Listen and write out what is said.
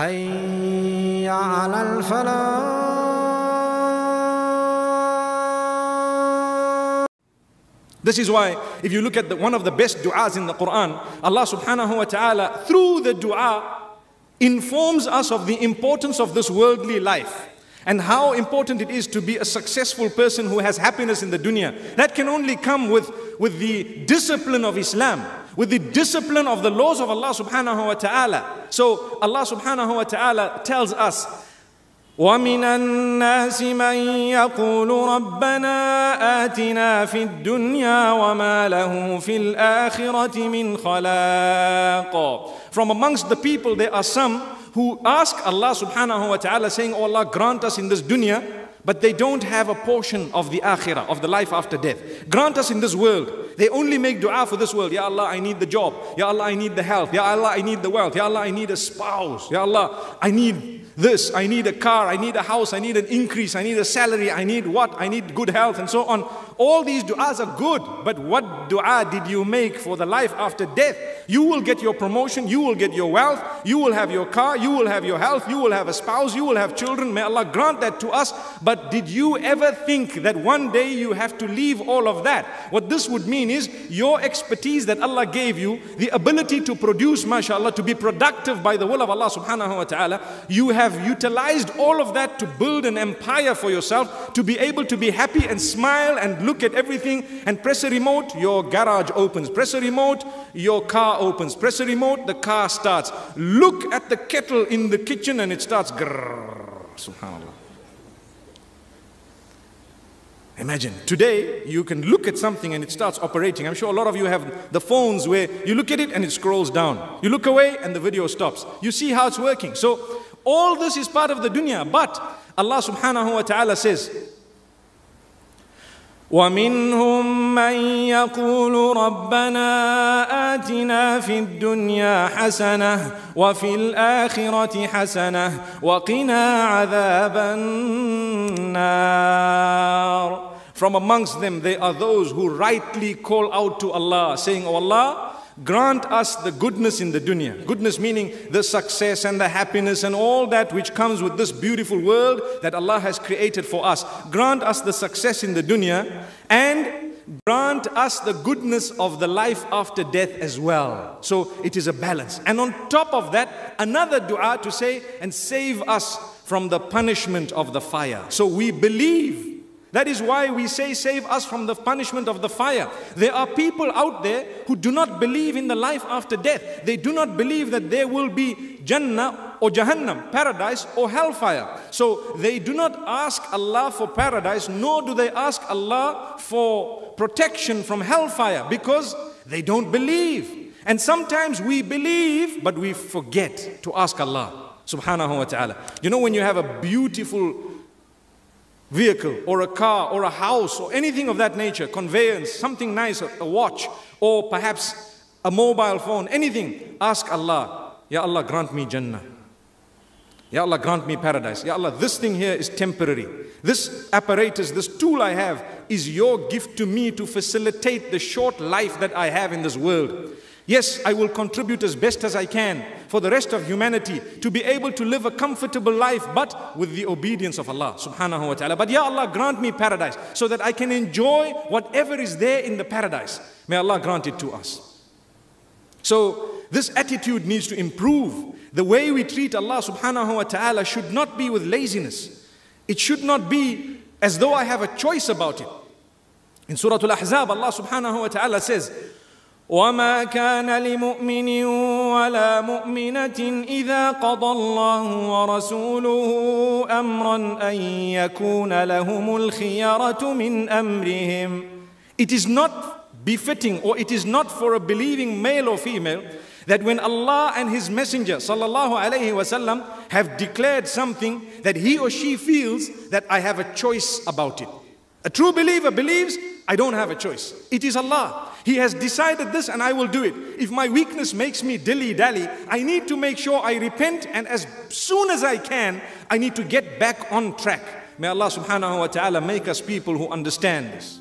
حي على الفلاح. This is why, if you look at one of the best du'as in the Quran, Allah subhanahu wa ta'ala, through the du'a, informs us of the importance of this worldly life and how important it is to be a successful person who has happiness in the dunya. That can only come with the discipline of Islam, with the discipline of the laws of Allah subhanahu wa ta'ala. So Allah subhanahu wa ta'ala tells us, وَمِنَ النَّاسِ مَنْ يَقُولُ رَبَّنَا آتِنَا فِي الدُّنْيَا وَمَا لَهُ فِي الْآخِرَةِ مِنْ خَلَاقٍ. From amongst the people there are some who ask Allah subhanahu wa ta'ala saying, "Oh Allah, grant us in this dunya," but they don't have a portion of the akhirah, of the life after death. Grant us in this world. They only make dua for this world. Ya Allah, I need the job. Ya Allah, I need the health. Ya Allah, I need the wealth. Ya Allah, I need a spouse. Ya Allah, I need this, I need a car, I need a house, I need an increase, I need a salary, I need what? I need good health, and so on. All these du'as are good, but what du'a did you make for the life after death? You will get your promotion, you will get your wealth, you will have your car, you will have your health, you will have a spouse, you will have children. May Allah grant that to us. But did you ever think that one day you have to leave all of that? What this would mean is your expertise that Allah gave you, the ability to produce, mashallah, to be productive by the will of Allah subhanahu wa ta'ala, you have utilized all of that to build an empire for yourself, to be able to be happy and smile and look at everything, and press a remote, your garage opens, press a remote, your car opens, press a remote, the car starts. Look at the kettle in the kitchen and it starts grrr, subhanallah. Imagine, today you can look at something and it starts operating. I'm sure a lot of you have the phones where you look at it and it scrolls down. You look away and the video stops. You see how it's working. So all this is part of the dunya. But Allah subhanahu wa ta'ala says, وَمِنْهُمْ مَنْ يَقُولُ رَبَّنَا آتِنَا فِي الدُّنْيَا حَسَنَةً وَفِي الْآخِرَةِ حَسَنَةً وَقِنَا عَذَابَ النَّارِ. From amongst them there are those who rightly call out to Allah, saying, "Oh Allah, grant us the goodness in the dunya." Goodness meaning the success and the happiness and all that which comes with this beautiful world that Allah has created for us. Grant us the success in the dunya and grant us the goodness of the life after death as well. So it is a balance. And on top of that, another dua to say, and save us from the punishment of the fire. So we believe. That is why we say, save us from the punishment of the fire. There are people out there who do not believe in the life after death. They do not believe that there will be Jannah or Jahannam, paradise or hellfire. So they do not ask Allah for paradise, nor do they ask Allah for protection from hellfire, because they don't believe. And sometimes we believe, but we forget to ask Allah subhanahu wa ta'ala. You know, when you have a beautiful vehicle or a car or a house or anything of that nature, conveyance, something nice, a watch, or perhaps a mobile phone, anything, ask Allah, Ya Allah, grant me Jannah. Ya Allah, grant me paradise. Ya Allah, this thing here is temporary. This apparatus, this tool I have is your gift to me to facilitate the short life that I have in this world. Yes, I will contribute as best as I can for the rest of humanity to be able to live a comfortable life, but with the obedience of Allah subhanahu wa ta'ala. But Ya Allah, grant me paradise so that I can enjoy whatever is there in the paradise. May Allah grant it to us. So this attitude needs to improve. The way we treat Allah subhanahu wa ta'ala should not be with laziness. It should not be as though I have a choice about it. In Surah Al-Ahzab, Allah subhanahu wa ta'ala says, وَمَا كَانَ لِمُؤْمِنٍ وَلَا مُؤْمِنَةٍ إِذَا قَضَى اللَّهُ وَرَسُولُهُ أَمْرًا أَن يَكُونَ لَهُمُ الْخِيَرَةُ مِنْ أَمْرِهِمْ. It is not befitting, or it is not for a believing male or female, that when Allah and His Messenger sallallahu alaihi wasallam have declared something, that he or she feels that I have a choice about it. A true believer believes, I don't have a choice. It is Allah. He has decided this and I will do it. If my weakness makes me dilly-dally, I need to make sure I repent, and as soon as I can, I need to get back on track. May Allah subhanahu wa ta'ala make us people who understand this.